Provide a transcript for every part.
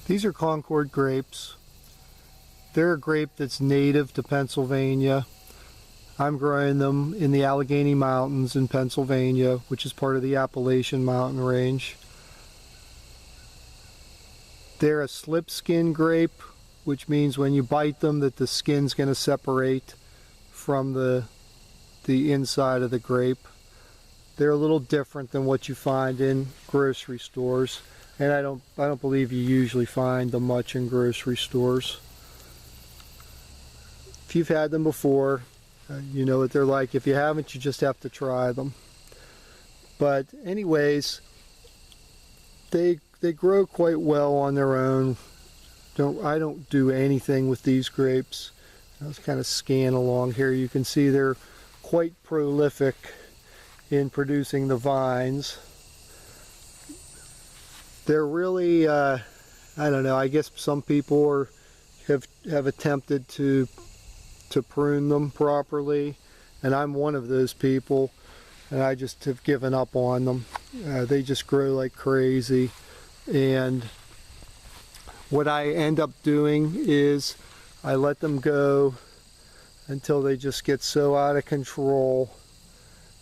These are Concord grapes. They're a grape that's native to Pennsylvania. I'm growing them in the Allegheny Mountains in Pennsylvania, which is part of the Appalachian Mountain Range. They're a slip skin grape, which means when you bite them that the skin's going to separate from the inside of the grape. They're a little different than what you find in grocery stores, and I don't believe you usually find them much in grocery stores. If you've had them before, you know what they're like. If you haven't, you just have to try them. But anyways, they grow quite well on their own. I don't do anything with these grapes. Let's kind of scan along here. You can see they're quite prolific in producing the vines. They're really, I don't know, I guess some people have attempted to prune them properly, and I'm one of those people, and I just have given up on them. They just grow like crazy, and what I end up doing is I let them go until they just get so out of control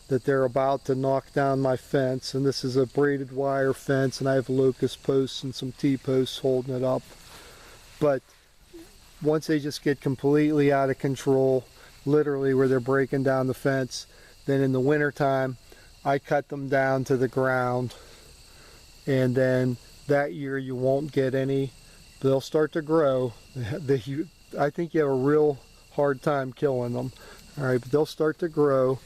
that they're about to knock down my fence. And this is a braided wire fence, and I have locust posts and some T-posts holding it up. But once they just get completely out of control, literally where they're breaking down the fence, then in the winter time I cut them down to the ground, and then that year you won't get any. They'll start to grow. I think you have a real hard time killing them. All right, but they'll start to grow,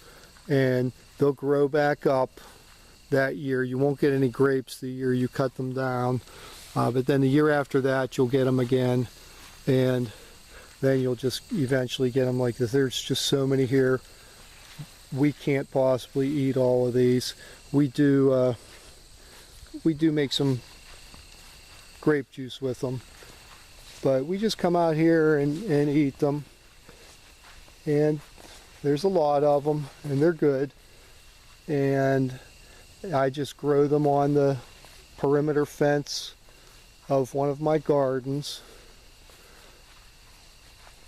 and they'll grow back up that year. You won't get any grapes the year you cut them down, but then the year after that you'll get them again, and then you'll just eventually get them like this. There's just so many here. We can't possibly eat all of these. We do make some grape juice with them, but we just come out here and eat them, and there's a lot of them, and they're good. And I just grow them on the perimeter fence of one of my gardens.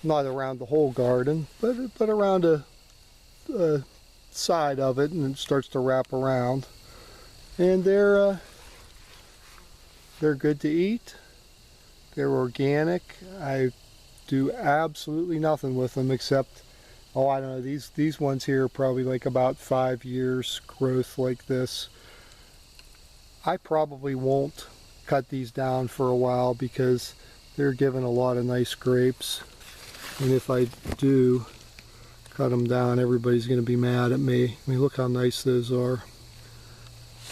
Not around the whole garden, but around a side of it, and it starts to wrap around. And they're good to eat. They're organic. I do absolutely nothing with them except, oh, I don't know, these ones here are probably like about 5 years growth like this. I probably won't cut these down for a while because they're giving a lot of nice grapes. And if I do cut them down, everybody's going to be mad at me. I mean, look how nice those are.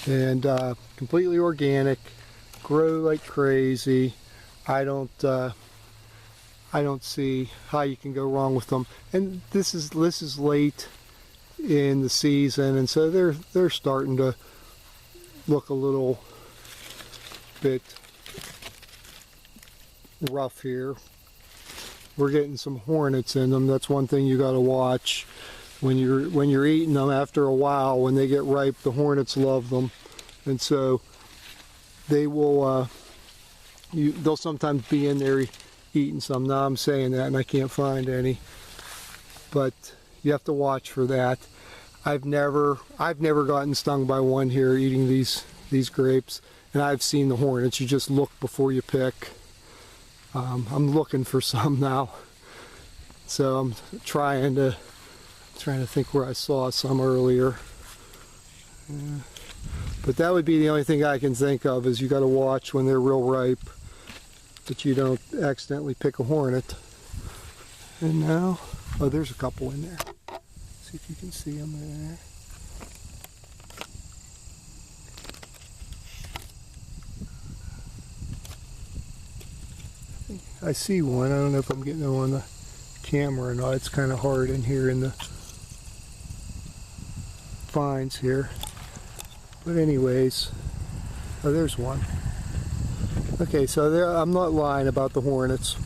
And completely organic, grow like crazy. I don't see how you can go wrong with them. And this is late in the season, and so they're starting to look a little bit rough here. We're getting some hornets in them. That's one thing you got to watch when you're eating them. After a while, when they get ripe, the hornets love them, and so they will. They'll sometimes be in there eating some. Now I'm saying that, and I can't find any, but you have to watch for that. I've never gotten stung by one here eating these grapes, and I've seen the hornets. You just look before you pick. I'm looking for some now, so I'm trying to think where I saw some earlier. But that would be the only thing I can think of, is you got to watch when they're real ripe, that you don't accidentally pick a hornet. And now, oh, there's a couple in there. See if you can see them there. I see one. I don't know if I'm getting them on the camera or not. It's kind of hard in here in the vines here. But anyways, oh, there's one. Okay, so I'm not lying about the hornets.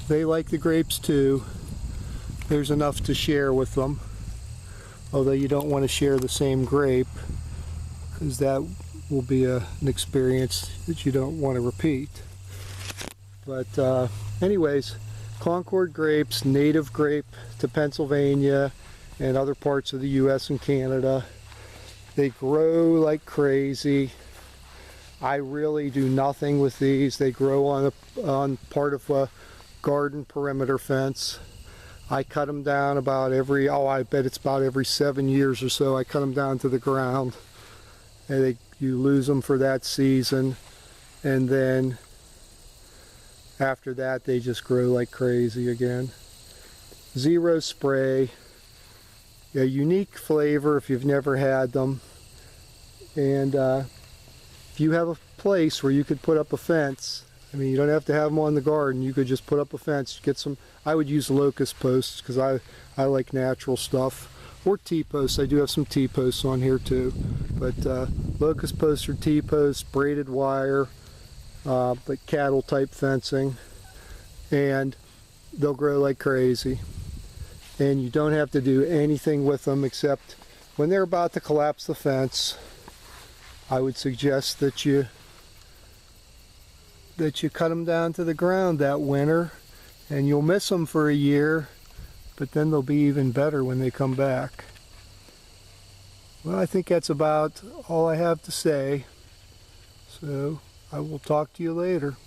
They like the grapes too. There's enough to share with them, although you don't want to share the same grape, as that will be an experience that you don't want to repeat. But anyways, Concord grapes, native grape to Pennsylvania and other parts of the US and Canada. They grow like crazy. I really do nothing with these. They grow on part of a garden perimeter fence. I cut them down about I bet it's about every 7 years or so. I cut them down to the ground, and you lose them for that season, and then after that they just grow like crazy again. Zero spray, a unique flavor if you've never had them, and if you have a place where you could put up a fence, I mean, you don't have to have them on the garden, you could just put up a fence, get some, I would use locust posts because I like natural stuff, or T-posts. I do have some T-posts on here too, but locust posts or T-posts, braided wire, like cattle type fencing, and they'll grow like crazy. And you don't have to do anything with them except when they're about to collapse the fence, I would suggest that you cut them down to the ground that winter, and you'll miss them for a year, but then they'll be even better when they come back. Well, I think that's about all I have to say, so I will talk to you later.